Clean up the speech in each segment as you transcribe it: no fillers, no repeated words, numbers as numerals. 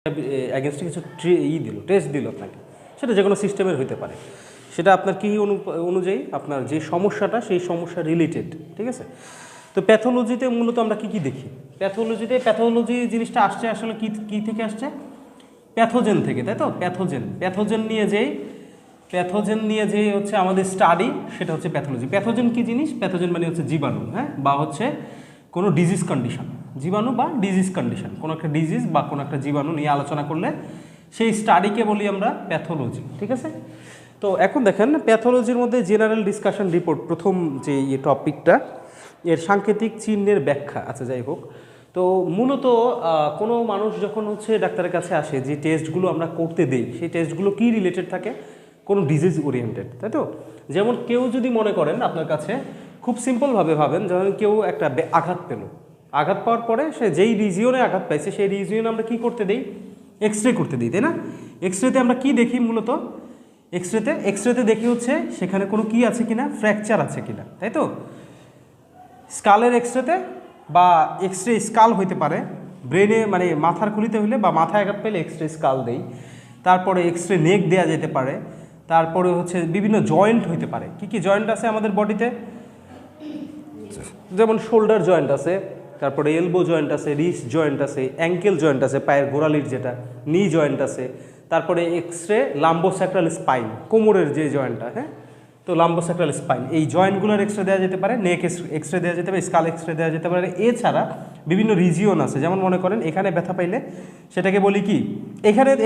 অ্যাগেনস্টে কিছু দিল, টেস্ট দিল আপনাকে, সেটা যে কোনো সিস্টেমের হতে পারে। সেটা আপনার কী অনুযায়ী আপনার যে সমস্যাটা সেই সমস্যা রিলেটেড, ঠিক আছে। তো প্যাথোলজিতে মূলত আমরা কী কী দেখি? প্যাথোলজি জিনিসটা আসছে আসলে কী থেকে আসছে? প্যাথোজেন থেকে, তাই তো? প্যাথোজেন নিয়ে যে হচ্ছে আমাদের স্টাডি, সেটা হচ্ছে প্যাথোলজি। প্যাথোজেন কী জিনিস? প্যাথোজেন মানে হচ্ছে জীবাণু, হ্যাঁ, বা হচ্ছে কোনো ডিজিজ কন্ডিশন, জীবাণু বা ডিজিজ কন্ডিশন, কোনো একটা ডিজিজ বা কোনো একটা জীবাণু নিয়ে আলোচনা করলে সেই স্টাডিকে বলি আমরা প্যাথোলজি, ঠিক আছে। তো এখন দেখেন প্যাথোলজির মধ্যে জেনারেল ডিসকাশন রিপোর্ট, প্রথম যে টপিকটা, এর সাংকেতিক চিহ্নের ব্যাখ্যা। আচ্ছা, যাই হোক, তো মূলত কোনো মানুষ যখন হচ্ছে ডাক্তারের কাছে আসে, যে টেস্টগুলো আমরা করতে দেই সেই টেস্টগুলো কী রিলেটেড থাকে? কোনো ডিজিজ ওরিয়েন্টেড, তাই তো? যেমন কেউ যদি মনে করেন আপনার কাছে, খুব সিম্পলভাবে ভাবেন, যখন কেউ একটা আঘাত পেল, আঘাত পাওয়ার পরে সে যেই রিজিয়নে আঘাত পাইছে সেই রিজিয়নে আমরা কী করতে দিই? এক্সরে করতে দিই, তাই না? এক্সরেতে আমরা কি দেখি মূলত? এক্সরেতে দেখি হচ্ছে সেখানে কোনো কি আছে কিনা, ফ্র্যাকচার আছে কিনা, তাই তো? স্কালের এক্সরেতে বা এক্সরে স্কাল হইতে পারে, ব্রেনে মানে মাথার খুলিতে হলে বা মাথায় আঘাত পেলে এক্সরে স্কাল দেই। তারপরে এক্সরে নেক দেওয়া যেতে পারে। তারপরে হচ্ছে বিভিন্ন জয়েন্ট হইতে পারে। কি কি জয়েন্ট আছে আমাদের বডিতে? যেমন শোল্ডার জয়েন্ট আছে, তারপরে এলবো জয়েন্ট আছে, রিস্ট জয়েন্ট আছে, অ্যাঙ্কেল জয়েন্ট আছে, পায়ের গোড়ালির যেটা, নি জয়েন্ট আছে। তারপরে এক্সরে লাম্বোস্যাক্রাল স্পাইন, কোমরের যে জয়েন্টটা, হ্যাঁ, তো লাম্বোস্যাক্রাল স্পাইন, এই জয়েন্টগুলোর এক্সরে দেওয়া যেতে পারে, নেক এক্সরে দেওয়া যেতে পারে, স্কাল এক্সরে দেওয়া যেতে পারে। এছাড়া বিভিন্ন রিজিয়ন আছে, যেমন মনে করেন এখানে ব্যথা পাইলে সেটাকে বলি কি,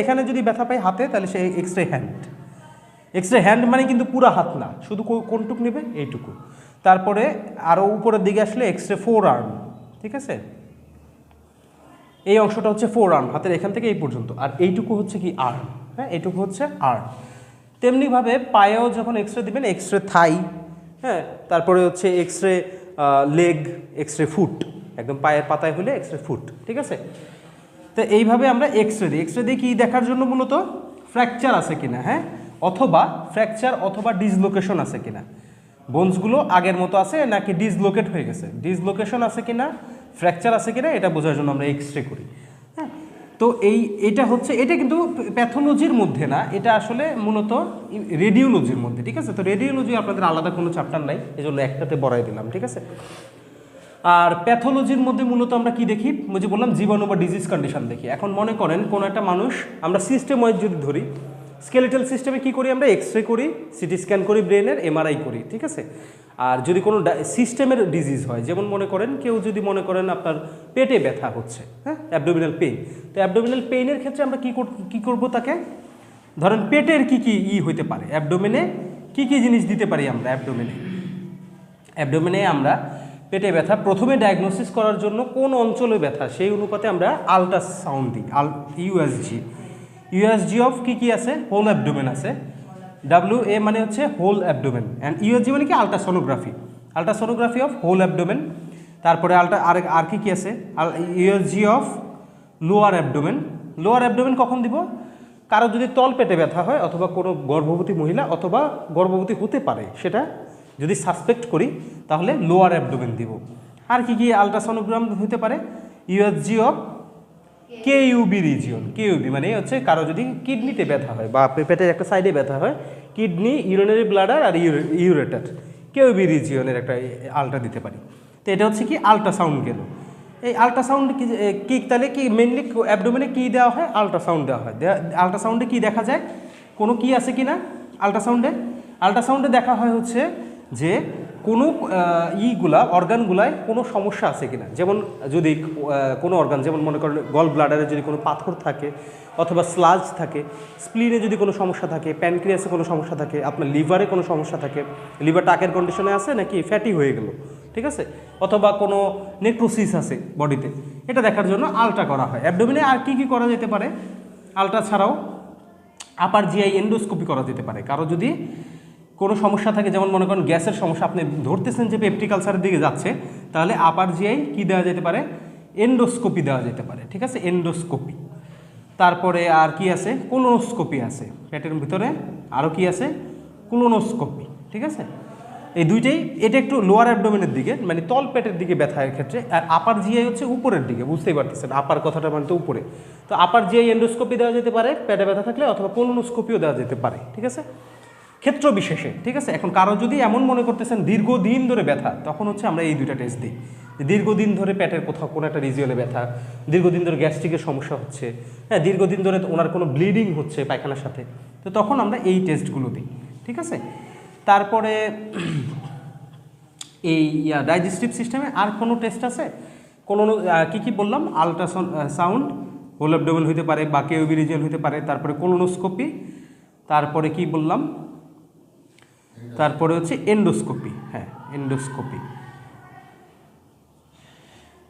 এখানে যদি ব্যথা পাই হাতে, তাহলে সে এক্সরে হ্যান্ড। এক্সরে হ্যান্ড মানে কিন্তু পুরো হাত না, শুধু কোনটুকু নেবে? এইটুকু। তারপরে আরও উপরের দিকে আসলে এক্সরে ফোর আর্ম, ঠিক আছে, এই অংশটা হচ্ছে ফোর আর্ম, হাতের এখান থেকে এই পর্যন্ত, আর এইটুকু হচ্ছে কি আর্ম, হ্যাঁ, এইটুকু হচ্ছে আর্ম। তেমনিভাবে পায়েও যখন এক্সরে দেবেন, এক্সরে থাই, হ্যাঁ, তারপরে হচ্ছে এক্সরে লেগ, এক্সরে ফুট, একদম পায়ের পাতায় হলে এক্সরে ফুট, ঠিক আছে। তো এইভাবে আমরা এক্সরে দিই কি দেখার জন্য? মূলত ফ্র্যাকচার আছে কিনা, হ্যাঁ, অথবা ফ্র্যাকচার অথবা ডিসলোকেশন আছে কিনা, বোনসগুলো আগের মতো আছে নাকি ডিসলোকেট হয়ে গেছে, ডিসলোকেশন আছে কিনা, ফ্র্যাকচার আছে কিনা, এটা বোঝার জন্য আমরা এক্সরে করি, হ্যাঁ। তো এটা কিন্তু প্যাথোলজির মধ্যে না, এটা আসলে মূলত রেডিওলজির মধ্যে, ঠিক আছে। তো রেডিওলজি আপনাদের আলাদা কোনো চ্যাপ্টার নাই, এই জন্য একটাতে বড়াই দিলাম, ঠিক আছে। আর প্যাথোলজির মধ্যে মূলত আমরা কি দেখি? যে বললাম জীবাণু বা ডিজিজ কন্ডিশন দেখি। এখন মনে করেন কোনো একটা মানুষ, আমরা সিস্টেম ওয়াইজ যদি ধরি, স্কেলেটাল সিস্টেমে কি করি আমরা? এক্সরে করি, সিটি স্ক্যান করি ব্রেনের, এমআরআই করি, ঠিক আছে। আর যদি কোনো সিস্টেমের ডিজিজ হয়, যেমন মনে করেন কেউ যদি মনে করেন আপনার পেটে ব্যথা হচ্ছে, হ্যাঁ, অ্যাবডোমিনাল পেইন, তো অ্যাবডোমিনাল পেইনের ক্ষেত্রে আমরা কি করব তাকে? ধরেন পেটের কি হইতে পারে, অ্যাবডোমেনে কি জিনিস দিতে পারি আমরা? অ্যাবডোমেনে আমরা পেটে ব্যথা প্রথমে ডায়াগনোসিস করার জন্য কোন অঞ্চলে ব্যথা সেই অনুপাতে আমরা আল্ট্রাসাউন্ড দিই, ইউএসজি অফ কি আছে? হোল অ্যাবডোমেন আছে। WA মানে হচ্ছে হোল অ্যাবডোমেন, অ্যান্ড ইউএসজি মানে কি? Ultrasonography of whole abdomen. তারপরে আর কি আছে? ইউএসজি অফ লোয়ার অ্যাবডোমেন কখন দিব? কারো যদি তল পেটে ব্যথা হয়, অথবা কোনো গর্ভবতী মহিলা অথবা গর্ভবতী হতে পারে, সেটা যদি সাসপেক্ট করি তাহলে লোয়ার অ্যাবডোমেন দিব। আর কি আল্ট্রাসোনোগ্রাম হতে পারে? ইউএসজি অফ কেইউবি রিজিয়ন, কেইউবি মানে হচ্ছে কারো যদি কিডনিতে ব্যথা হয় বা পেটের একটা সাইডে ব্যথা হয়, কিডনি, ইউরিনারি ব্লাডার আর ইউরেটার, কেইউবি রিজিয়নের একটা আলট্রা দিতে পারি। তো এটা হচ্ছে কি আল্ট্রাসাউন্ড গেল। এই আল্ট্রাসাউন্ড কি তাহলে কি মেনলি অ্যাবডোমেনে কি দেওয়া হয়? আল্ট্রাসাউন্ড দেওয়া হয়। আল্ট্রাসাউন্ডে কি দেখা যায়? কোনো কি আছে কি না আল্ট্রাসাউন্ডে দেখা হয় হচ্ছে যে কোনো অর্গানগুলায় কোনো সমস্যা আছে কিনা। যেমন যদি কোনো অর্গান, যেমন মনে করেন গল ব্লাডারে যদি কোনো পাথর থাকে, অথবা স্লাজ থাকে, স্প্লিনে যদি কোনো সমস্যা থাকে, প্যানক্রিয়াসে কোনো সমস্যা থাকে, আপনার লিভারে কোনো সমস্যা থাকে, লিভার টাকের কন্ডিশনে আছে নাকি ফ্যাটি হয়ে গেল, ঠিক আছে, অথবা কোনো নেক্রোসিস আছে বডিতে, এটা দেখার জন্য আলট্রা করা হয়। অ্যাবডোমেনে আর কি করা যেতে পারে? আলট্রা ছাড়াও আপার জিআই এন্ডোস্কোপি করা যেতে পারে। কারো যদি কোনো সমস্যা থাকে, যেমন মনে করেন গ্যাসের সমস্যা, আপনি ধরতেছেন যে পেপটিক আলসারের দিকে যাচ্ছে, তাহলে আপার জিআই কি দেওয়া যেতে পারে? এন্ডোস্কোপি দেওয়া যেতে পারে, ঠিক আছে, এন্ডোস্কোপি। তারপরে আর কি আছে? কোলোনোস্কোপি আছে পেটের ভিতরে। আরও কি আছে? কোলোনোস্কোপি, ঠিক আছে। এই দুইটাই, এটা একটু লোয়ার অ্যাবডোমেনের দিকে মানে তল পেটের দিকে ব্যথার ক্ষেত্রে, আর আপার জিআই হচ্ছে উপরের দিকে, বুঝতেই পারতেছেন আপার কথাটা মানে তো উপরে। তো আপার জিআই এন্ডোস্কোপি দেওয়া যেতে পারে পেটে ব্যথা থাকলে, অথবা কোলোনোস্কোপিও দেওয়া যেতে পারে, ঠিক আছে, ক্ষেত্র বিশেষে, ঠিক আছে। এখন কারো যদি এমন মনে করতেছেন দীর্ঘদিন ধরে ব্যথা, তখন হচ্ছে আমরা এই দুইটা টেস্ট দিই। দীর্ঘদিন ধরে পেটের কোথাও কোনো একটা রিজিয়নে ব্যথা, দীর্ঘদিন ধরে গ্যাস্ট্রিকের সমস্যা হচ্ছে, হ্যাঁ, দীর্ঘদিন ধরে ওনার কোনো ব্লিডিং হচ্ছে পায়খানার সাথে, তো তখন আমরা এই টেস্টগুলো দিই, ঠিক আছে। তারপরে এই ডাইজেস্টিভ সিস্টেমে আর কোনো টেস্ট আছে? কোনো কী বললাম, আলট্রাসাউন্ড, হোল অ্যাবডোমেন হইতে পারে বা কেউবি রিজিয়ন হইতে পারে, তারপরে কোলোনোস্কোপি, তারপরে কি বললাম, তারপরে হচ্ছে এন্ডোস্কোপি, হ্যাঁ এন্ডোস্কোপি।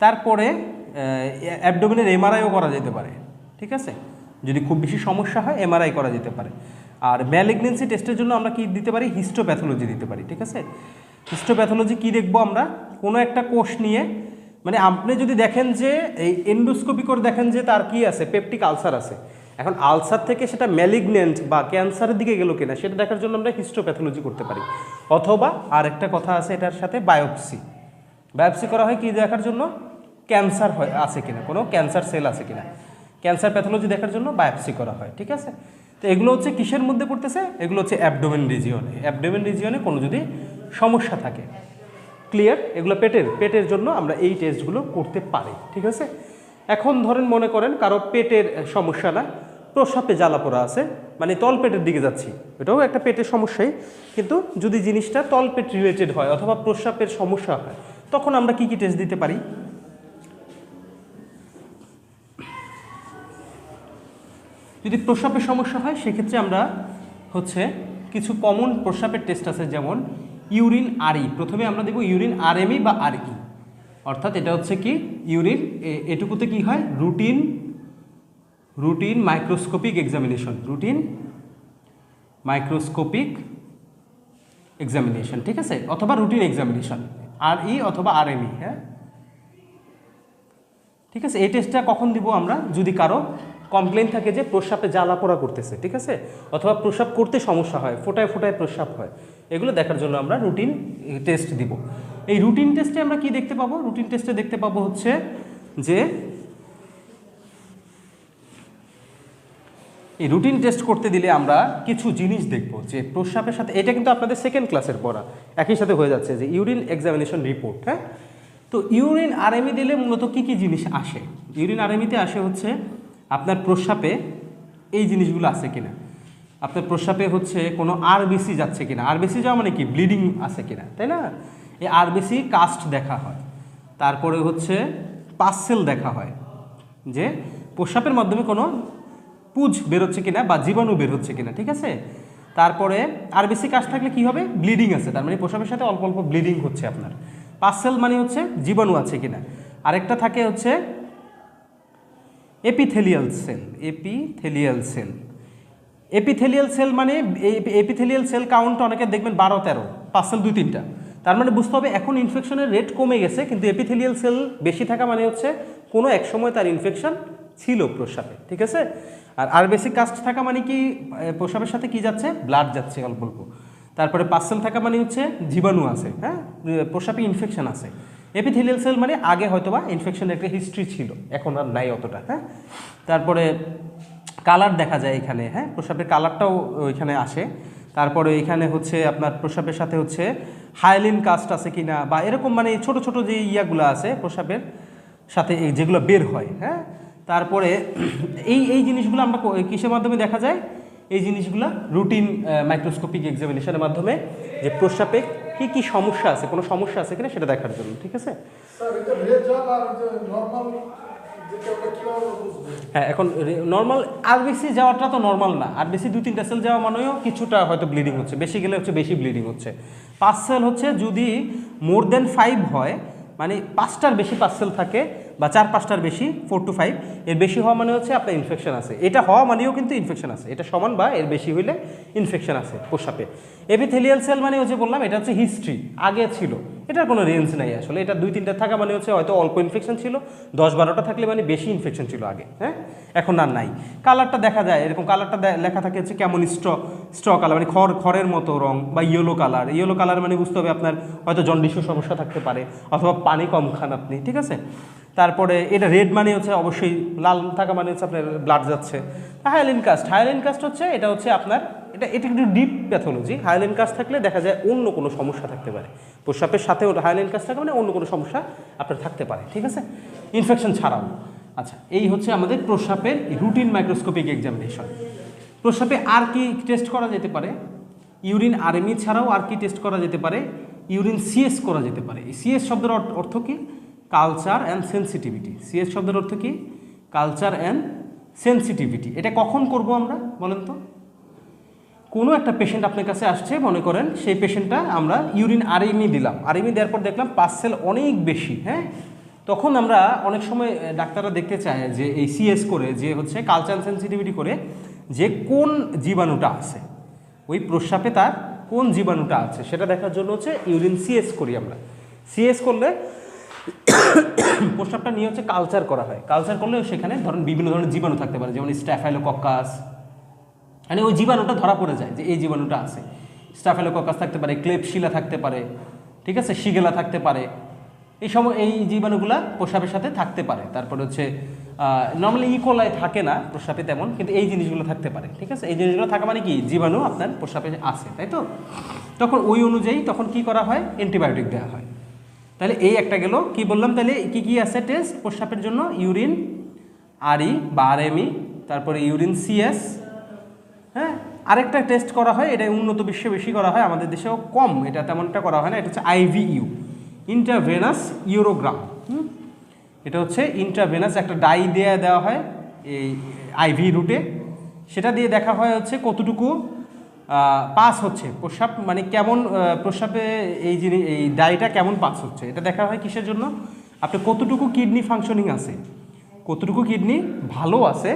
তারপরে অ্যাবডোমেনের এমআরআইও করা যেতে পারে, ঠিক আছে, যদি খুব বেশি সমস্যা হয় এমআরআই করা যেতে পারে। আর ম্যালিগনেন্সি টেস্টের জন্য আমরা কি দিতে পারি, হিস্টোপ্যাথোলজি দিতে পারি, ঠিক আছে। হিস্টোপ্যাথোলজি কি দেখবো আমরা, কোনো একটা কোষ নিয়ে, মানে আপনি যদি দেখেন যে এই এন্ডোস্কোপি করে দেখেন যে তার কি আছে, পেপটিক আলসার আছে, এখন আলসার থেকে সেটা ম্যালিগনেন্ট বা ক্যান্সারের দিকে গেল কিনা সেটা দেখার জন্য আমরা হিস্টোপ্যাথোলজি করতে পারি। অথবা আর একটা কথা আছে এটার সাথে, বায়োপসি। বায়োপসি করা হয় কি দেখার জন্য, ক্যান্সার হয় আছে কিনা, কোনো ক্যান্সার সেল আছে কিনা, ক্যান্সার প্যাথোলজি দেখার জন্য বায়োপসি করা হয়, ঠিক আছে। তো এগুলো হচ্ছে কিসের মধ্যে পড়তেছে, এগুলো হচ্ছে অ্যাবডোমেন রিজিয়নে, অ্যাবডোমেন রিজিয়নে কোনো যদি সমস্যা থাকে, ক্লিয়ার, এগুলো পেটের জন্য আমরা এই টেস্টগুলো করতে পারি, ঠিক আছে। এখন ধরেন মনে করেন কারো পেটের সমস্যা না, প্রস্রাবে জ্বালা পোড়া আছে, মানে তল পেটের দিকে যাচ্ছি, এটাও একটা পেটের সমস্যাই, কিন্তু যদি জিনিসটা তল পেট রিলেটেড হয় অথবা প্রস্রাবের সমস্যা হয়, তখন আমরা কি কি টেস্ট দিতে পারি। যদি প্রস্রাবের সমস্যা হয় সেক্ষেত্রে আমরা হচ্ছে কিছু কমন প্রস্রাবের টেস্ট আছে, যেমন ইউরিন আরই, প্রথমে আমরা দেখব ইউরিন আরএমই বা আরই, অর্থাৎ এটা হচ্ছে কি ইউরিন, এটুকুতে কি হয়, routine microscopic examination, routine microscopic examination, ঠিক আছে, অথবা রুটিন এক্সামিনেশন, আরই অথবা আরএমই, হ্যাঁ, ঠিক আছে। এই টেস্টটা কখন দিব আমরা, যদি কারো কমপ্লেন থাকে যে প্রস্রাবে জ্বালা পোড়া করতেছে, ঠিক আছে, অথবা প্রস্রাব করতে সমস্যা হয়, ফোটায় ফোটায় প্রস্রাব হয়, এগুলো দেখার জন্য আমরা রুটিন টেস্ট দিব। এই রুটিন টেস্টে আমরা কি দেখতে পাবো, রুটিন টেস্টে দেখতে পাবো হচ্ছে যে এই রুটিন টেস্ট করতে দিলে আমরা কিছু জিনিস দেখব, যে প্রস্রাবের সাথে, এটা কিন্তু আপনাদের সেকেন্ড ক্লাসের পড়া, একই সাথে হয়ে যাচ্ছে, যে ইউরিন এক্সামিনেশন রিপোর্ট, হ্যাঁ। তো ইউরিন আরএমই দিলে মূলত কি কি জিনিস আসে, ইউরিন আরএমইতে আসে হচ্ছে আপনার প্রস্রাবে এই জিনিসগুলো আছে কিনা, আপনার প্রস্রাবে হচ্ছে কোনো আরবিসি যাচ্ছে কিনা, আরবিসি যাওয়া মানে কি, ব্লিডিং আছে কিনা, তাই না, এই আরবিসি কাস্ট দেখা হয়। তারপরে হচ্ছে পাসসেল দেখা হয়, যে প্রস্রাবের মাধ্যমে কোনো পুজ বেরোচ্ছে কিনা বা জীবাণু বের হচ্ছে কিনা, ঠিক আছে। তারপরে আরবিসি কাস্ট থাকলে কি হবে, ব্লিডিং আছে, তার মানে প্রস্রাবের সাথে অল্প অল্প ব্লিডিং হচ্ছে আপনার। পাসসেল মানে হচ্ছে জীবাণু আছে কিনা। আরেকটা থাকে হচ্ছে এপিথেলিয়াল সেল, এপিথেলিয়াল সেল মানে এই এপিথেলিয়াল সেল কাউন্ট অনেকে দেখবেন 12-13, পাসসেল 2-3টা, তার মানে বুঝতে হবে এখন ইনফেকশনের রেট কমে গেছে, কিন্তু এপিথেলিয়াল সেল বেশি থাকা মানে হচ্ছে কোনো এক সময় তার ইনফেকশন ছিল প্রস্রাবে, ঠিক আছে। আর আরবিসি কাস্ট থাকা মানে কি, প্রস্রাবের সাথে কি যাচ্ছে, ব্লাড যাচ্ছে অল্প অল্প। তারপরে পাসসেল থাকা মানে হচ্ছে জীবাণু আছে, হ্যাঁ, প্রস্রাবে ইনফেকশন আছে। এপিথেলিয়াল সেল মানে আগে হয়তোবা ইনফেকশনের একটা হিস্ট্রি ছিল, এখন আর নাই অতটা, হ্যাঁ। তারপরে কালার দেখা যায় এখানে, হ্যাঁ, প্রস্রাবের কালারটাও ওইখানে আসে। তারপরে এখানে হচ্ছে আপনার প্রস্রাবের সাথে হচ্ছে হাইলিন কাস্ট আছে কিনা, বা এরকম মানে ছোট ছোট যে ইয়াগুলো আছে প্রস্রাবের সাথে যেগুলো বের হয়, হ্যাঁ। তারপরে এই জিনিসগুলো আমরা কিসের মাধ্যমে দেখা যায়, এই জিনিসগুলো রুটিন মাইক্রোস্কোপিক এক্সামিনেশনের মাধ্যমে, যে প্রস্রাবে কি কি সমস্যা আছে, কোনো সমস্যা আছে কিনা সেটা দেখার জন্য, ঠিক আছে। হ্যাঁ, এখন নর্মাল আরবিসি যাওয়াটা তো নর্মাল না, আরবিসি 2-3টা সেল যাওয়া মানেও কিছুটা হয়তো ব্লিডিং হচ্ছে, বেশি গেলে হচ্ছে বেশি ব্লিডিং হচ্ছে। পাসসেল হচ্ছে যদি মোর দেন 5 হয়, মানে 5টার বেশি পাসসেল থাকে বা 4-5টার বেশি, 4 to 5, এর বেশি হওয়া মানে হচ্ছে আপনার ইনফেকশন আছে, এটা হওয়া মানেও কিন্তু ইনফেকশন আছে, এটা সমান বা এর বেশি হইলে ইনফেকশন আছে প্রস্রাবে। এপিথেলিয়াল সেল মানে হচ্ছে বললাম এটা হচ্ছে হিস্ট্রি, আগে ছিল, এটার কোনো রেঞ্জ নাই আসলে। এটা 2-3টা থাকা মানে হচ্ছে হয়তো অল্প ইনফেকশন ছিল, 10-12টা থাকলে মানে বেশি ইনফেকশন ছিল আগে, হ্যাঁ, এখন আর নাই। কালারটা দেখা যায় এরকম, কালারটা লেখা থাকে হচ্ছে কেমন স্ট্র কালার, মানে খড়ের মতো রং, বা ইয়েলো কালার মানে বুঝতে হবে আপনার হয়তো জন্ডিসের সমস্যা থাকতে পারে, অথবা পানি কম খান আপনি, ঠিক আছে। তারপরে এটা রেড মানে হচ্ছে অবশ্যই, লাল থাকা মানে হচ্ছে আপনার ব্লাড যাচ্ছে। হায়ালিন কাস্ট হচ্ছে এটা হচ্ছে আপনার এটা একটু ডিপ প্যাথোলজি। হায়ালিন কাস্ট থাকলে দেখা যায় অন্য কোনো সমস্যা থাকতে পারে, প্রস্রাবের সাথে হায়ালিন কাস্ট থাকলে মানে অন্য কোনো সমস্যা আপনার থাকতে পারে, ঠিক আছে, ইনফেকশন ছাড়াও। আচ্ছা, এই হচ্ছে আমাদের প্রস্রাবের রুটিন মাইক্রোস্কোপিক এক্সামিনেশন। প্রস্রাবে আর কি টেস্ট করা যেতে পারে? ইউরিন আরএমই ছাড়াও আর কি টেস্ট করা যেতে পারে? ইউরিন সিএস করা যেতে পারে। সিএস শব্দের অর্থ কি? Culture and sensitivity. সিএস শব্দের অর্থ কি? Culture and sensitivity. এটা কখন করব আমরা বলেন তো? কোনো একটা পেশেন্ট আপনার কাছে আসছে, মনে করেন সেই পেশেন্টটা আমরা ইউরিন আরএমই দিলাম, আরএমই দেওয়ার পর দেখলাম পাস সেল অনেক বেশি, হ্যাঁ, তখন আমরা অনেক সময় ডাক্তাররা দেখতে চায় যে এই সিএস করে, যে হচ্ছে কালচার সেন্সিটিভিটি করে, যে কোন জীবাণুটা আছে ওই প্রস্রাবে, তার কোন জীবাণুটা আছে সেটা দেখার জন্য হচ্ছে ইউরিন সিএস করি আমরা। সিএস করলে প্রস্রাবটা নিয়ে হচ্ছে কালচার করা হয়। কালচার করলে সেখানে ধরেন বিভিন্ন ধরনের জীবাণু থাকতে পারে, যেমন স্ট্যাফাইলোকক্কাস, মানে ওই জীবাণুটা ধরা পড়ে যায় যে এই জীবাণুটা আছে। স্ট্যাফাইলোকক্কাস থাকতে পারে, ক্লেপশিলা থাকতে পারে, ঠিক আছে, শিগেলা থাকতে পারে, এই জীবাণুগুলা প্রস্রাবের সাথে থাকতে পারে। তারপরে হচ্ছে নর্মালি ইকোলাই থাকে না প্রস্রাবে তেমন, কিন্তু এই জিনিসগুলো থাকতে পারে, ঠিক আছে। এই জিনিসগুলো থাকা মানে কি জীবাণু আপনার প্রস্রাবে আছে, তাই তো। তখন ওই অনুযায়ী তখন কি করা হয়? অ্যান্টিবায়োটিক দেওয়া হয়। তাহলে এই একটা গেল, কি বললাম, তাহলে কি কি আছে টেস্ট প্রস্রাবের জন্য? ইউরিন আরই বা আরএমই, তারপরে ইউরিন সিএস, হ্যাঁ। আরেকটা টেস্ট করা হয়, এটা উন্নত বিশ্বে বেশি করা হয়, আমাদের দেশেও কম এটা তেমনটা করা হয় না, এটা হচ্ছে আইভিইউ, ইন্ট্রাভেনাস ইউরোগ্রাম। এটা হচ্ছে ইন্ট্রাভেনাস, একটা ডাই দেওয়া হয় এই আইভি রুটে, সেটা দিয়ে দেখা হয় হচ্ছে কতটুকু পাস হচ্ছে প্রস্রাব, মানে কেমন প্রস্রাবে এই ডাইটা কেমন পাস হচ্ছে, এটা দেখা হয় কিসের জন্য? আপনি কতটুকু কিডনি ফাংশনিং আছে, কতটুকু কিডনি ভালো আছে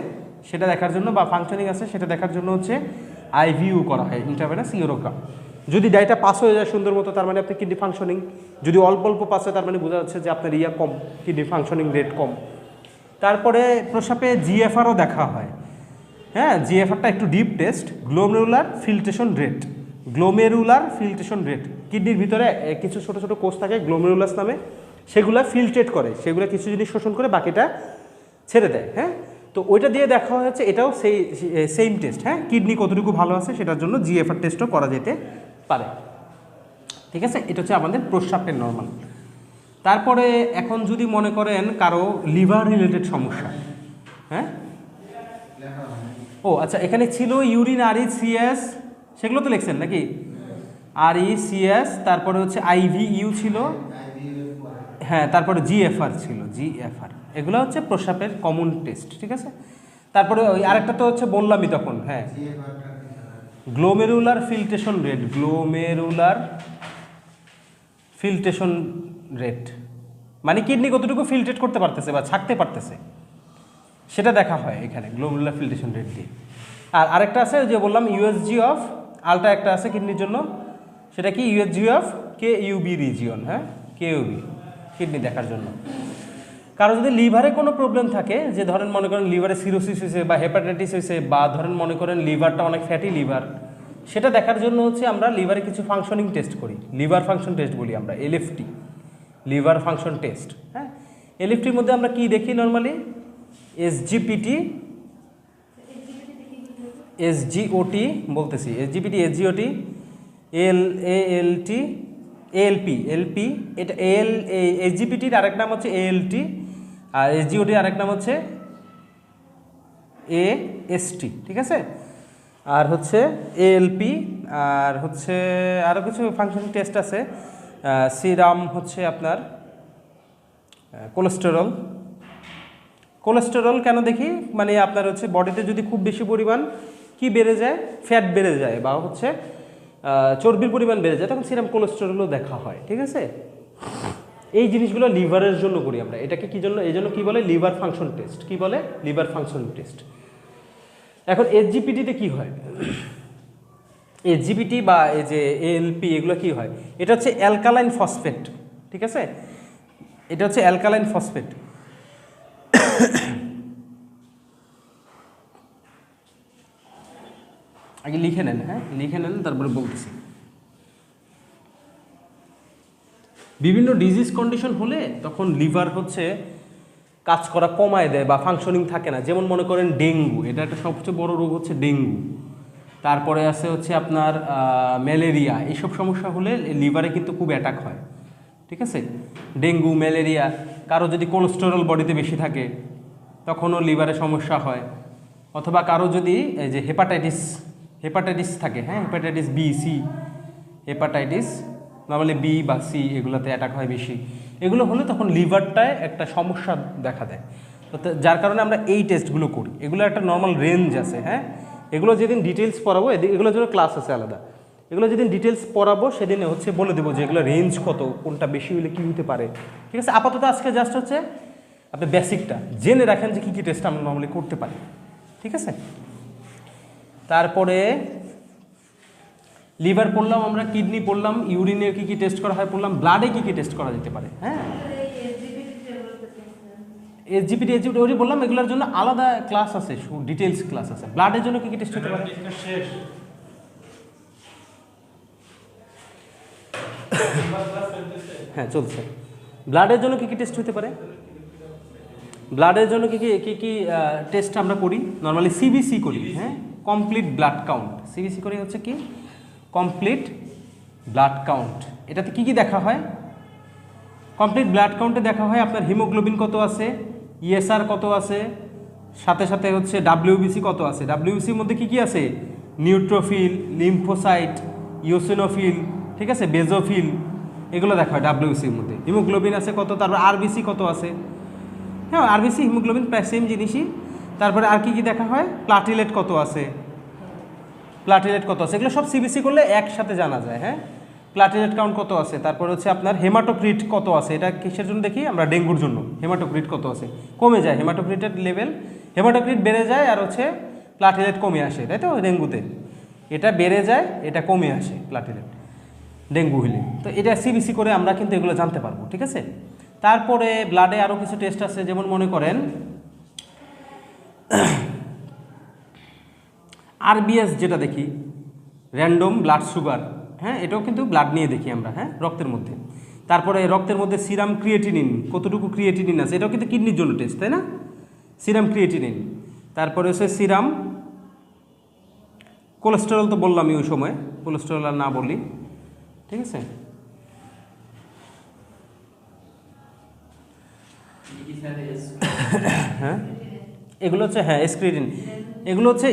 সেটা দেখার জন্য, বা ফাংশনিং আছে সেটা দেখার জন্য হচ্ছে আইভিইউ করা হয়, ইন্ট্রাভেনাস ইউরোগ্রাম। যদি ডাইটা পাস হয়ে যায় সুন্দর মতো, তার মানে আপনার কিডনি ফাংশনিং, যদি অল্প অল্প পাস হয় তার মানে বোঝা যাচ্ছে যে আপনার কম, কিডনি ফাংশনিং রেট কম। তারপরে প্রস্রাবে জিএফআরও দেখা হয়, হ্যাঁ, জিএফআরটা একটু deep test, glomerular filtration rate. Glomerular filtration rate, কিডনির ভিতরে কিছু ছোটো ছোটো কোষ থাকে গ্লোমেরুলাস নামে, সেগুলো ফিল্ট্রেট করে, সেগুলো কিছু জিনিস শোষণ করে বাকিটা ছেড়ে দেয়, হ্যাঁ। তো ওইটা দিয়ে দেখা হয়েছে, এটাও সেম টেস্ট, হ্যাঁ, কিডনি কতটুকু ভালো আছে সেটার জন্য জিএফআর টেস্টও করা যেতে পারে, ঠিক আছে। এটা হচ্ছে আমাদের প্রস্রাবের নর্মাল। তারপরে এখন যদি মনে করেন কারো লিভার রিলেটেড সমস্যা, হ্যাঁ, ও আচ্ছা, এখানে ছিল ইউরিন আরই সিএস, সেগুলো তো লিখছেন নাকি? আরই সিএস, তারপরে হচ্ছে আইভিইউ ছিল, হ্যাঁ, তারপরে জিএফআর ছিল, জিএফআর, এগুলো হচ্ছে প্রস্রাবের কমন টেস্ট, ঠিক আছে। তারপরে ওই আরেকটা তো হচ্ছে বললামই তখন, হ্যাঁ, glomerular filtration rate, glomerular filtration rate মানে কিডনি কতটুকু ফিল্ট্রেট করতে পারতেছে বা ছাকতে পারতেছে সেটা দেখা হয় এখানে গ্লোমেরুলার ফিল্ট্রেশন রেট দিয়ে। আর আরেকটা আছে যে বললাম ইউএসজি অফ আলট্রা, একটা আছে কিডনির জন্য, সেটা কি? ইউএসজি অফ কেইউবি রিজিয়ন, হ্যাঁ, কেইউবি, কিডনি দেখার জন্য। কারো যদি লিভারে কোনো প্রবলেম থাকে, যে ধরেন মনে করেন লিভারে সিরোসিস হয়েছে বা হেপাটাইটিস হয়েছে, বা ধরেন মনে করেন লিভারটা অনেক ফ্যাটি লিভার, সেটা দেখার জন্য হচ্ছে আমরা লিভারে কিছু ফাংশনিং টেস্ট করি, লিভার ফাংশন টেস্ট বলি আমরা, এলএফটি, লিভার ফাংশন টেস্ট, হ্যাঁ। এলএফটির মধ্যে আমরা কি দেখি নর্মালি? এসজিপিটি, এসজিওটি বলতেছি, এসজিপিটি, এসজিওটি, এএলটি, এলপি, এটা এসজিপিটির আরেক নাম হচ্ছে এএলটি, আর এসজিওটির আরেক নাম হচ্ছে এএসটি, ঠিক আছে। আর হচ্ছে এএলপি, আর হচ্ছে আরও কিছু ফাংশন টেস্ট আছে, সিরাম হচ্ছে আপনার কোলেস্টেরল কেন দেখি? মানে আপনার হচ্ছে বডিতে যদি খুব বেশি পরিমাণ কি বেড়ে যায়, ফ্যাট বেড়ে যায়, বা হচ্ছে চর্বির পরিমাণ বেড়ে যায়, তখন সিরাম কোলেস্টেরলও দেখা হয়, ঠিক আছে। এই জিনিসগুলো লিভারের জন্য করি আমরা। এটাকে কি জন্য? এই জন্য কি বলে? Liver function test. কি বলে? Liver function test. এখন এসজিপিটিতে কি হয়? এসজিপিটি বা এই যে এএলপি এগুলো কি হয়, এটা হচ্ছে অ্যালকালাইন ফসফেট, ঠিক আছে, এটা হচ্ছে অ্যালকালাইন ফসফেট। আগে লিখে নেন, হ্যাঁ লিখে নেন, তারপরে বলতেছি। বিভিন্ন ডিজিজ কন্ডিশন হলে তখন লিভার হচ্ছে কাজ করা কমায় দেয় বা ফাংশনিং থাকে না। যেমন মনে করেন ডেঙ্গু, এটা একটা সবচেয়ে বড় রোগ হচ্ছে ডেঙ্গু। তারপরে আছে হচ্ছে আপনার ম্যালেরিয়া, এইসব সমস্যা হলে লিভারে কিন্তু খুব অ্যাটাক হয়, ঠিক আছে। ডেঙ্গু, ম্যালেরিয়া, কারো যদি কোলেস্টেরল বডিতে বেশি থাকে তখনও লিভারে সমস্যা হয়। অথবা কারো যদি এই যে হেপাটাইটিস থাকে, হ্যাঁ hepatitis B, C, hepatitis normally B বা সি এগুলোতে অ্যাটাক হয় বেশি। এগুলো হলে তখন লিভারটায় একটা সমস্যা দেখা দেয়। তো যার কারণে আমরা এই টেস্টগুলো করি। এগুলো একটা নর্মাল রেঞ্জ আছে, হ্যাঁ এগুলো যেদিন ডিটেলস পড়াবো, এগুলোর জন্য ক্লাস আছে আলাদা, এগুলো যেদিন ডিটেলস পড়াবো সেদিনে হচ্ছে বলে দেবো যে এগুলো রেঞ্জ কত, কোনটা বেশি হলে কী হতে পারে, ঠিক আছে। আপাতত আজকে জাস্ট হচ্ছে আপনি বেসিকটা জেনে রাখেন যে কী কী টেস্ট আমরা নর্মালি করতে পারি, ঠিক আছে। তারপরে লিভার পড়লাম আমরা, কিডনি পড়লাম, ইউরিনের কী কী টেস্ট করা হয় পড়লাম, ব্লাডে কী কী টেস্ট করা যেতে পারে, হ্যাঁ এসজিপিটি ওই বললাম, এগুলোর জন্য আলাদা ক্লাস আছে, ডিটেলস ক্লাস আছে। ব্লাডের জন্য কী কী টেস্ট হতে পারে, হ্যাঁ চলছে। ব্লাডের জন্য কী কী টেস্ট হতে পারে, ব্লাডের জন্য কী কী টেস্ট আমরা করি, নর্মালি সিবিসি করি, হ্যাঁ কমপ্লিট ব্লাড কাউন্ট, সিবিসি করি হচ্ছে কি কমপ্লিট ব্লাড কাউন্ট। এটাতে কী কী দেখা হয়, কমপ্লিট ব্লাড কাউন্টে দেখা হয় আপনার হিমোগ্লোবিন কত আছে, ইএসআর কত আছে, সাথে সাথে হচ্ছে ডাব্লিউবিসি কত আছে। ডাব্লিউবিসির মধ্যে কী কী আছে, নিউট্রোফিল, লিম্ফোসাইট, ইওসিনোফিল, ঠিক আছে, বেজোফিল, এগুলো দেখা হয় ডাব্লিউবিসির মধ্যে। হিমোগ্লোবিন আছে কত, তারপর আরবিসি কত আছে, হ্যাঁ আরবিসি হিমোগ্লোবিন প্রায় সেম জিনিসই। তারপরে আর কি কি দেখা হয়, প্লাটিলেট কত আছে, প্লাটিলেট কত আছে, এগুলো সব সিবিসি করলে একসাথে জানা যায়, হ্যাঁ প্লাটিলেট কাউন্ট কত আছে। তারপর হচ্ছে আপনার হেমাটোক্রিট কত আছে, এটা কিসের জন্য দেখি আমরা, ডেঙ্গুর জন্য। হেমাটোক্রিট কত আছে, কমে যায়, হেমাটোক্রিটের লেভেল, হেমাটোক্রিট বেড়ে যায় আর হচ্ছে প্লাটিলেট কমে আসে, তাই তো ডেঙ্গুতে এটা বেড়ে যায়, এটা কমে আসে প্লাটিলেট ডেঙ্গু হলে। তো এটা সিবিসি করে আমরা কিন্তু এগুলো জানতে পারবো, ঠিক আছে। তারপরে ব্লাডে আরও কিছু টেস্ট আছে, যেমন মনে করেন আরবিএস যেটা দেখি, র্যান্ডম ব্লাড সুগার, হ্যাঁ এটাও কিন্তু ব্লাড নিয়ে দেখি আমরা, হ্যাঁ রক্তের মধ্যে। তারপরে রক্তের মধ্যে সিরাম ক্রিয়েটিনিন, কতটুকু ক্রিয়েটিনিন আছে, এটাও কিন্তু কিডনির জন্য টেস্ট, তাই না, সিরাম ক্রিয়েটিনিন। তারপরে হচ্ছে সিরাম কোলেস্টেরল, তো বললামই ওই সময়, কোলেস্টেরল আর না বলি, ঠিক আছে। হ্যাঁ এগুলো হচ্ছে, হ্যাঁ স্ক্রিটিন, এগুলো হচ্ছে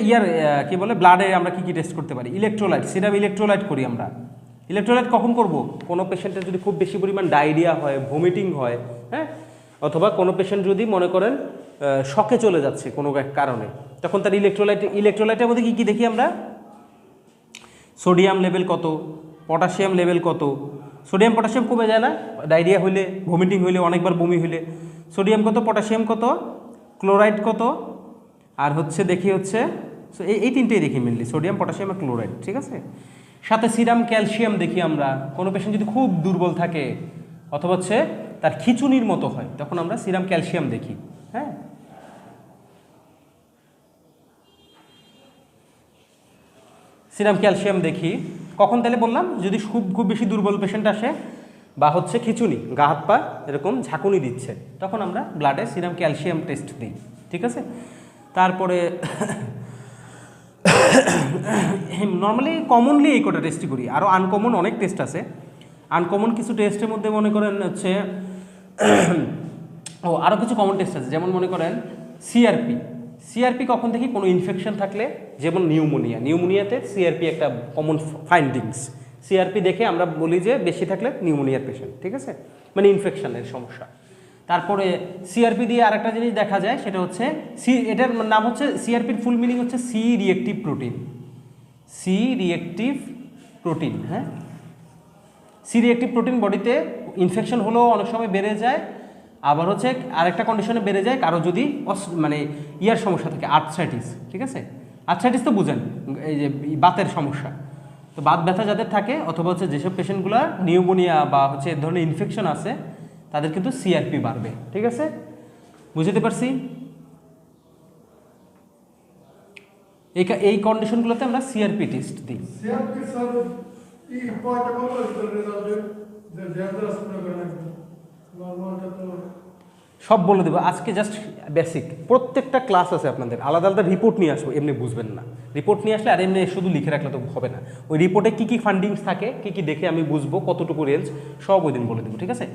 কি বলে ব্লাডে আমরা কী কী টেস্ট করতে পারি, ইলেকট্রোলাইট, সিরাম ইলেকট্রোলাইট করি আমরা। ইলেকট্রোলাইট কখন করব, কোনো পেশেন্টের যদি খুব বেশি পরিমাণ ডায়রিয়া হয়, ভমিটিং হয়, হ্যাঁ অথবা কোনো পেশেন্ট যদি মনে করেন শকে চলে যাচ্ছে কোনো এক কারণে, তখন তার ইলেকট্রোলাইটের মধ্যে কী কী দেখি আমরা, সোডিয়াম লেভেল কত, পটাশিয়াম লেভেল কত। সোডিয়াম পটাশিয়াম কমে যায় না ডায়রিয়া হইলে, ভমিটিং হইলে, অনেকবার বমি হইলে, সোডিয়াম কত, পটাশিয়াম কত, ক্লোরাইড কত, আর হচ্ছে দেখি হচ্ছে এই তিনটেই দেখি মেনলি, সোডিয়াম, পটাশিয়াম আর ক্লোরাইড, ঠিক আছে। সাথে সিরাম ক্যালসিয়াম দেখি আমরা, কোনো পেশেন্ট যদি খুব দুর্বল থাকে অথবা হচ্ছে তার খিচুনির মতো হয়, তখন আমরা সিরাম ক্যালসিয়াম দেখি, হ্যাঁ সিরাম ক্যালসিয়াম দেখি। কখন তাহলে বললাম, যদি খুব বেশি দুর্বল পেশেন্ট আসে বা হচ্ছে খিচুনি, গা হাত পা এরকম ঝাঁকুনি দিচ্ছে, তখন আমরা ব্লাডে সিরাম ক্যালসিয়াম টেস্ট দিই, ঠিক আছে। তারপরে নর্মালি কমনলি এই কটা টেস্টই করি, আরও আনকমন অনেক টেস্ট আছে। আনকমন কিছু টেস্টের মধ্যে মনে করেন হচ্ছে আরও কিছু কমন টেস্ট আছে, যেমন মনে করেন সিআরপি কখন দেখি, কোনো ইনফেকশন থাকলে, যেমন নিউমোনিয়াতে সিআরপি একটা কমন ফাইন্ডিংস। সিআরপি দেখে আমরা বলি যে বেশি থাকলে নিউমোনিয়ার পেশেন্ট, ঠিক আছে, মানে ইনফেকশনের সমস্যা। তারপরে সিআরপি দিয়ে আরেকটা জিনিস দেখা যায়, সেটা হচ্ছে এটার নাম হচ্ছে, সিআরপির ফুল মিনিং হচ্ছে সি রিয়েক্টিভ প্রোটিন, হ্যাঁ সি রিয়েক্টিভ প্রোটিন বডিতে ইনফেকশন হলেও অনেক সময় বেড়ে যায়, আবার হচ্ছে আরেকটা কন্ডিশনে বেড়ে যায় কারো যদি মানে সমস্যা থাকে, আর্থ্রাইটিস, ঠিক আছে। আর্থ্রাইটিস তো বুঝেন, এই যে বাতের সমস্যা, তো বাত ব্যথা যাদের থাকে অথবা হচ্ছে যেসব পেশেন্টগুলো নিউমোনিয়া বা হচ্ছে এ ধরনের ইনফেকশন আছে তাদের কিন্তু সিআরপি বাড়বে। ঠিক আছে, বুঝতে পারছি? এই কন্ডিশনগুলোতে আমরা সিআরপি টেস্ট দিই। সব বলে দেবো আজকে, জাস্ট বেসিক প্রত্যেকটা ক্লাস আছে আপনাদের, আলাদা আলাদা রিপোর্ট নিয়ে আসবো, এমনি বুঝবেন না। রিপোর্ট নিয়ে আসলে আর এমনি শুধু লিখে রাখলে তো হবে না। ওই রিপোর্টে কী কী ফান্ডিংস থাকে, কী কী দেখে আমি বুঝবো কতটুকু রেঞ্জ, সব ওই দিন বলে দেবো। ঠিক আছে,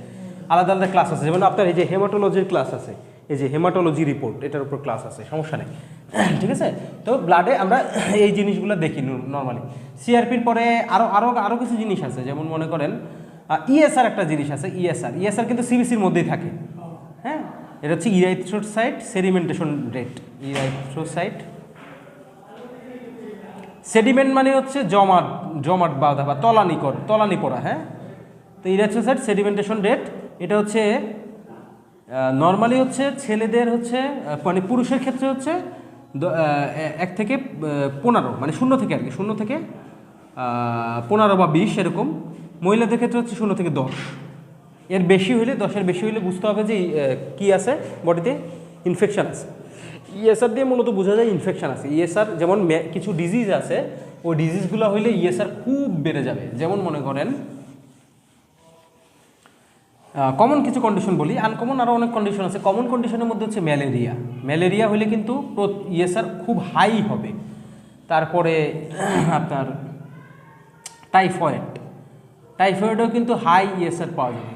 আলাদা আলাদা ক্লাস আছে, যেমন আপনার এই যে হেমাটোলজির ক্লাস আছে, এই যে হেমাটোলজি রিপোর্ট, এটার উপর ক্লাস আছে, সমস্যা নেই। ঠিক আছে, তো ব্লাডে আমরা এই জিনিসগুলো দেখি নর্মালি। সিআরপির পরে আরও কিছু জিনিস আছে, যেমন মনে করেন ইএসআর একটা জিনিস আছে। ইএসআর কিন্তু সিবিসির মধ্যেই থাকে। হ্যাঁ, এটা হচ্ছে erythrocyte sedimentation rate. Erythrocyte sediment মানে হচ্ছে জমাট বাঁধা বা তলানি পড়া। হ্যাঁ, তো ইরাইথ্রোসাইট সেডিমেন্টেশন রেট এটা হচ্ছে নর্মালি হচ্ছে ছেলেদের হচ্ছে মানে পুরুষের ক্ষেত্রে হচ্ছে 1 থেকে 15, মানে 0 থেকে আর কি, 0 থেকে 15 বা 20 এরকম। মহিলাদের ক্ষেত্রে হচ্ছে 0 থেকে 10। এর বেশি হইলে, 10-এর বেশি হইলে বুঝতে হবে যে কি আছে বডিতে, ইনফেকশন আছে। ইএসআর দিয়ে মূলত বোঝা যায় ইনফেকশন আছে। ইএসআর যেমন কিছু ডিজিজ আছে, ওই ডিজিজগুলো হইলে ইএসআর খুব বেড়ে যাবে। যেমন মনে করেন কমন কিছু কন্ডিশন বলি, আনকমন আরও অনেক কন্ডিশন আছে। কমন কন্ডিশনের মধ্যে হচ্ছে ম্যালেরিয়া হলে কিন্তু ইএসআর খুব হাই হবে। তারপরে আপনার টাইফয়েডও কিন্তু হাই ইএসআর পাওয়া যাবে,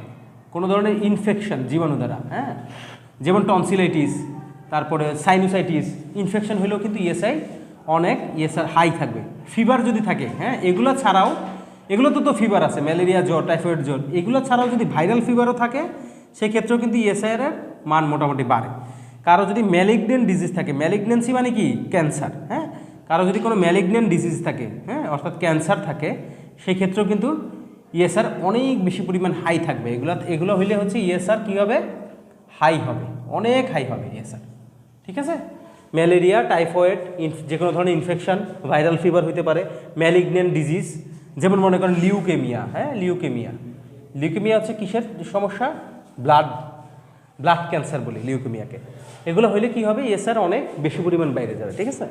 কোনো ধরনের ইনফেকশন জীবাণু দ্বারা। হ্যাঁ, যেমন টনসিলাইটিস, তারপরে সাইনোসাইটিস, ইনফেকশন হলেও কিন্তু ইএসআর হাই থাকবে। ফিভার যদি থাকে, হ্যাঁ, এগুলো ছাড়াও, এগুলো তো ফিভার আছে, ম্যালেরিয়া জ্বর, টাইফয়েড জ্বর, এগুলো ছাড়াও যদি ভাইরাল ফিভারও থাকে সেক্ষেত্রেও কিন্তু ইএসআর এর মান মোটামুটি বাড়ে। কারো যদি ম্যালিগনেন্ট ডিজিজ থাকে, ম্যালিগনেন্সি মানে কি, ক্যান্সার। হ্যাঁ, কারো যদি কোনো ম্যালিগনেন্ট ডিজিজ থাকে, হ্যাঁ, অর্থাৎ ক্যান্সার থাকে, সেই ক্ষেত্রেও কিন্তু ইএসআর অনেক বেশি পরিমাণ হাই থাকবে। এগুলো হইলে হচ্ছে ইএসআর কী হবে, হাই হবে, অনেক হাই হবে ইএসআর। ঠিক আছে, ম্যালেরিয়া, টাইফয়েড, যে কোনো ধরনের ইনফেকশন, ভাইরাল ফিভার হইতে পারে, ম্যালিগনেন্ট ডিজিজ, যেমন মনে করেন লিউকেমিয়া। হ্যাঁ, লিউকেমিয়া হচ্ছে কিসের সমস্যা, ব্লাড ক্যান্সার বলি লিউকেমিয়াকে। এগুলো হইলে কি হবে, ইএসআর অনেক বেশি পরিমাণ বাইরে যাবে। ঠিক আছে,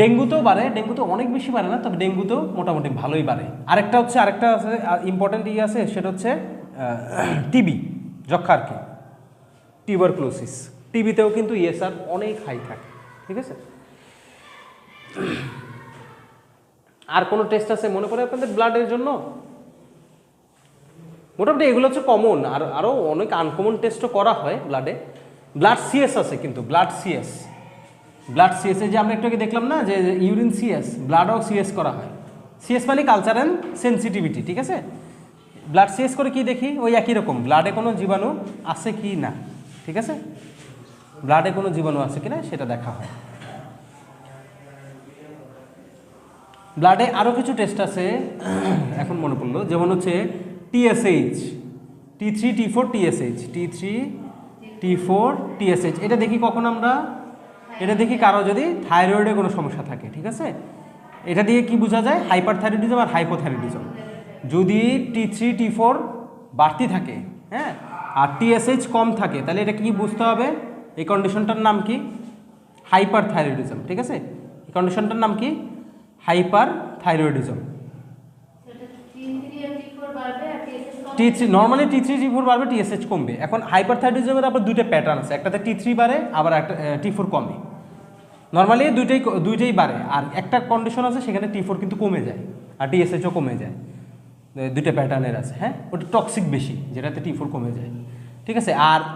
ডেঙ্গুতেও বাড়ে, ডেঙ্গুতেও অনেক বেশি বাড়ে না, তবে ডেঙ্গুতেও মোটামুটি ভালোই বাড়ে। আরেকটা আছে ইম্পর্টেন্ট আছে, সেটা হচ্ছে টিবি, যক্ষা আর কি, টিউবারকুলোসিস। টিবিতেও কিন্তু ইএসআর অনেক হাই থাকে। ঠিক আছে, আর কোনো টেস্ট আছে মনে করে আপনাদের ব্লাডের জন্য? মোটামুটি এগুলো হচ্ছে কমন, আর আরও অনেক আনকমন টেস্টও করা হয় ব্লাডে। ব্লাড সিএস আছে কিন্তু, ব্লাড সিএস যে আমরা একটু আগে দেখলাম না যে ইউরিন সিএস, ব্লাডও সিএস করা হয়। সিএস মানে কালচার অ্যান্ড সেন্সিটিভিটি। ঠিক আছে, ব্লাড সিএস করে কি দেখি, ওই একই রকম, ব্লাডে কোনো জীবাণু আছে কি না। ঠিক আছে, ব্লাডে কোনো জীবাণু আছে কি না সেটা দেখা হয়। ব্লাডে আরও কিছু টেস্ট আছে, এখন মনে পড়লো, যেমন হচ্ছে TSH, T3 T4 TSH, T3 T4 TSH। এটা দেখি কখন আমরা, এটা দেখি কারো যদি থাইরয়েডে কোনো সমস্যা থাকে। ঠিক আছে, এটা দিয়ে কি বোঝা যায়, হাইপারথাইরয়েডিজম আর হাইপোথাইরয়েডিজম। যদি T3 T4 বাড়তি থাকে, হ্যাঁ, আর TSH কম থাকে, তাহলে এটা কি বুঝতে হবে, এই কন্ডিশনটার নাম কি, হাইপারথাইরয়েডিজম। ঠিক আছে, এই কন্ডিশনটার নাম কি, hyperthyroidism. T3 normally T3 T4 বাড়বে, TSH কমবে। এখন হাইপারথাইরয়েডিজমের আবার দুইটা প্যাটার্ন আছে, একটাতে T3 বাড়ে, আবার একটা T4 কমে। নর্মালি দুইটাই বাড়ে, আর একটা কন্ডিশন আছে সেখানে T4 কিন্তু কমে যায় আর TSHও কমে যায়, দুইটা প্যাটার্নের আছে। হ্যাঁ, ওটা টক্সিক বেশি, যেটাতে T4 কমে যায়। ঠিক আছে,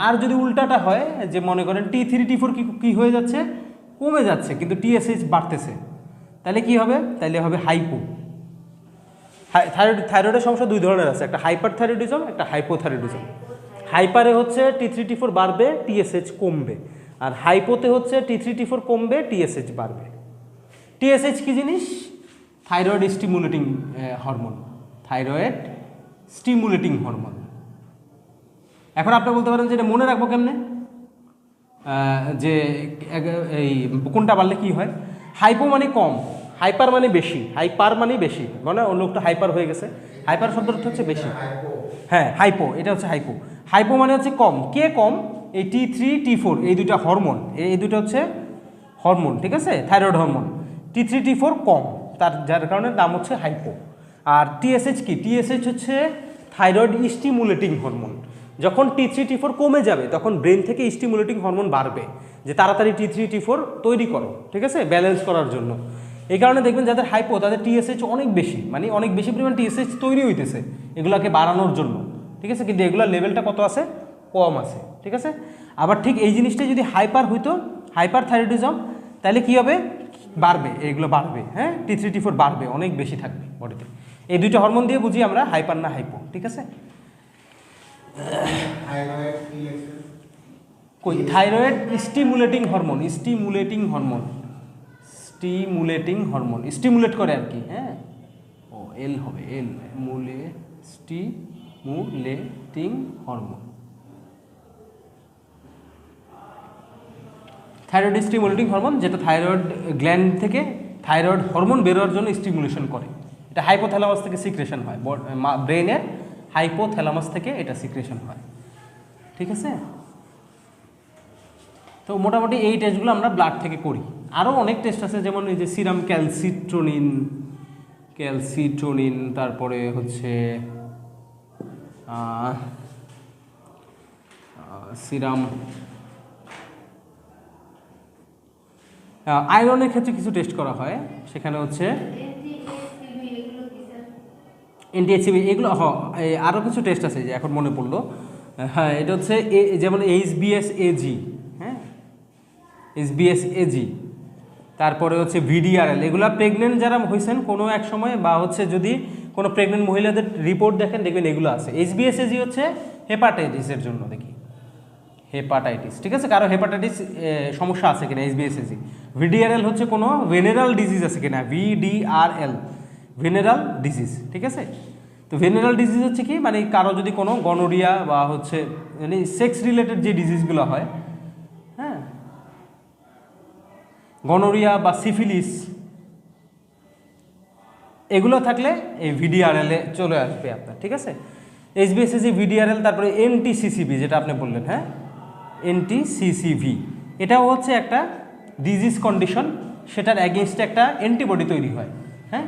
আর যদি উল্টাটা হয়, যে মনে করেন T3 T4 কি হয়ে যাচ্ছে, কমে যাচ্ছে, কিন্তু TSH বাড়তেছে, তাহলে কি হবে, তাহলে হবে হাইপো। থাইরয়েডের সমস্যা দুই ধরনের আছে, একটা হাইপারথাইরয়েডিজম, একটা হাইপোথাইরয়েডিজম। হাইপারে হচ্ছে T3 T4 বাড়বে, TSH কমবে, আর হাইপোতে হচ্ছে T3 T4 কমবে, TSH বাড়বে। TSH কি জিনিস, thyroid stimulating hormone, thyroid stimulating hormone. এখন আপনি বলতে পারেন যে এটা মনে রাখবো কেমনে, যে এই কোনটা বাড়লে কি হয়। হাইপো মানে কম, হাইপার মানে বেশি, হাইপার মানে বেশি, মানে অন্য লোকটা হাইপার হয়ে গেছে। হাইপার শব্দটা হচ্ছে বেশি। হ্যাঁ হাইপো, এটা হচ্ছে হাইপো। হাইপো মানে হচ্ছে কম। কে কম? এই T3 T4 এই দুইটা হরমোন, এই দুটো হচ্ছে হরমোন, ঠিক আছে, থাইরয়েড হরমোন। T3 T4 কম, যার কারণে নাম হচ্ছে হাইপো। আর TSH কি? TSH হচ্ছে থাইরয়েড স্টিমুলেটিং হরমোন। যখন T3 T4 কমে যাবে তখন ব্রেন থেকে স্টিমুলেটিং হরমোন বাড়বে, যে তাড়াতাড়ি T3 T4 তৈরি করো, ঠিক আছে, ব্যালেন্স করার জন্য। এই কারণে দেখবেন যাদের হাইপো তাদের TSH অনেক বেশি, মানে অনেক বেশি পরিমাণ TSH তৈরি হইতেছে এগুলাকে বাড়ানোর জন্য, ঠিক আছে, কিন্তু এগুলোর লেভেলটা কত আছে? কম আছে, ঠিক আছে। আবার ঠিক এই জিনিসটা যদি হাইপার হইতো, হাইপার থাইরয়েডিজম, তাহলে কি হবে? বাড়বে, এইগুলো বাড়বে, হ্যাঁ, T3 T4 বাড়বে, অনেক বেশি থাকবে বডিতে। এই দুইটা হরমোন দিয়ে বুঝি আমরা হাইপার না হাইপো, ঠিক আছে। কই thyroid stimulating hormone, stimulating hormone, stimulating hormone, stimulate করে আর কি, হ্যাঁ। ও এল হবে, L stimulating hormone. Thyroid stimulating hormone, যেটা থাইরয়েড গ্ল্যান্ড থেকে থাইরয়েড হরমোন বেরোয়ার জন্য স্টিমুলেশন করে। এটা হাইপোথ্যালামাস থেকে সিক্রেশন হয়, ব্রেনের হাইপোথ্যালামাস থেকে এটা সিক্রেশন হয়, ঠিক আছে। তো মোটামুটি এই টেস্টগুলো আমরা ব্লাড থেকে করি। আরও অনেক টেস্ট আছে, যেমন এই যে সিরাম ক্যালসিটোনিন, তারপরে হচ্ছে সিরাম আয়রনের ক্ষেত্রে কিছু টেস্ট করা হয়, সেখানে হচ্ছে NTHCV, এগুলো আরও কিছু টেস্ট আছে যে এখন মনে পড়লো। হ্যাঁ, এটা হচ্ছে যেমন HBsAg, হ্যাঁ, HBsAg, তারপরে হচ্ছে VDRL। এগুলো প্রেগনেন্ট যারা হয়েছেন কোনো এক সময়, বা হচ্ছে যদি কোনো প্রেগনেন্ট মহিলাদের রিপোর্ট দেখেন দেখবেন এগুলো আছে। HBsAg হচ্ছে হেপাটাইটিসের জন্য, দেখি হেপাটাইটিস, ঠিক আছে, কারো হেপাটাইটিস সমস্যা আছে কিনা, HBsAg। VDRL হচ্ছে কোনো ভেনেরাল ডিজিজ আছে কিনা, VDRL, ভেনেরাল ডিজিজ, ঠিক আছে। তো ভেনেরাল ডিজিজ হচ্ছে কি, মানে কারো যদি কোনো গনোরিয়া বা হচ্ছে মানে সেক্স রিলেটেড যে ডিজিজগুলো হয়, হ্যাঁ, গনোরিয়া বা সিফিলিস, এগুলো থাকলে এই VDRL এ চলে আসবে আপনার, ঠিক আছে। HBsAg, VDRL, তারপরে NTCCV যেটা আপনি বললেন, হ্যাঁ, NTCCV, এটাও হচ্ছে একটা ডিজিজ কন্ডিশন, সেটার অ্যাগেনস্টে একটা অ্যান্টিবডি তৈরি হয়, হ্যাঁ,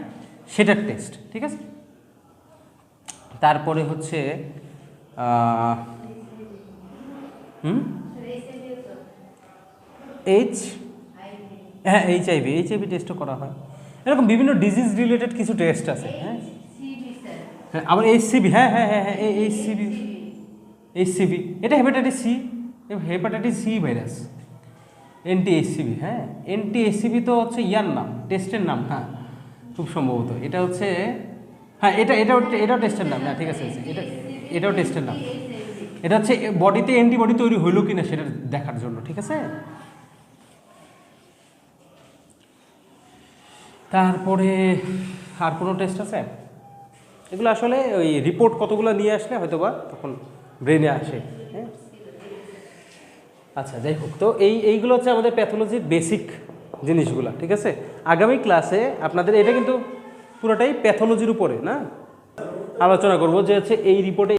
সেটার টেস্ট, ঠিক আছে। তারপরে হচ্ছে HIV টেস্টও করা হয়। এরকম বিভিন্ন ডিজিজ রিলেটেড কিছু টেস্ট আছে, হ্যাঁ। হ্যাঁ, আবার HCV, হ্যাঁ, HCV, এটা হেপাটাইটিস সি ভাইরাস, NTHCV, হ্যাঁ। NTHCV তো হচ্ছে ইয়ার নাম, টেস্টের নাম, হ্যাঁ, খুব সম্ভবত এটা হচ্ছে, হ্যাঁ, এটাও টেস্টের নাম, হ্যাঁ, ঠিক আছে, এটাও টেস্টের নাম। এটা হচ্ছে বডিতে অ্যান্টিবডি তৈরি হইলো কিনা সেটা দেখার জন্য, ঠিক আছে। তারপরে আর কোনো টেস্ট আছে? এগুলো আসলে ওই রিপোর্ট কতগুলো নিয়ে আসলে হয়তো বা তখন ব্রেনে আসে, হ্যাঁ। আচ্ছা, যাই হোক, তো এইগুলো হচ্ছে আমাদের প্যাথোলজির বেসিক জিনিসগুলো, ঠিক আছে। আগামী ক্লাসে আপনাদের, এটা কিন্তু পুরোটাই প্যাথোলজির উপরে না, আলোচনা করব যে হচ্ছে এই রিপোর্টে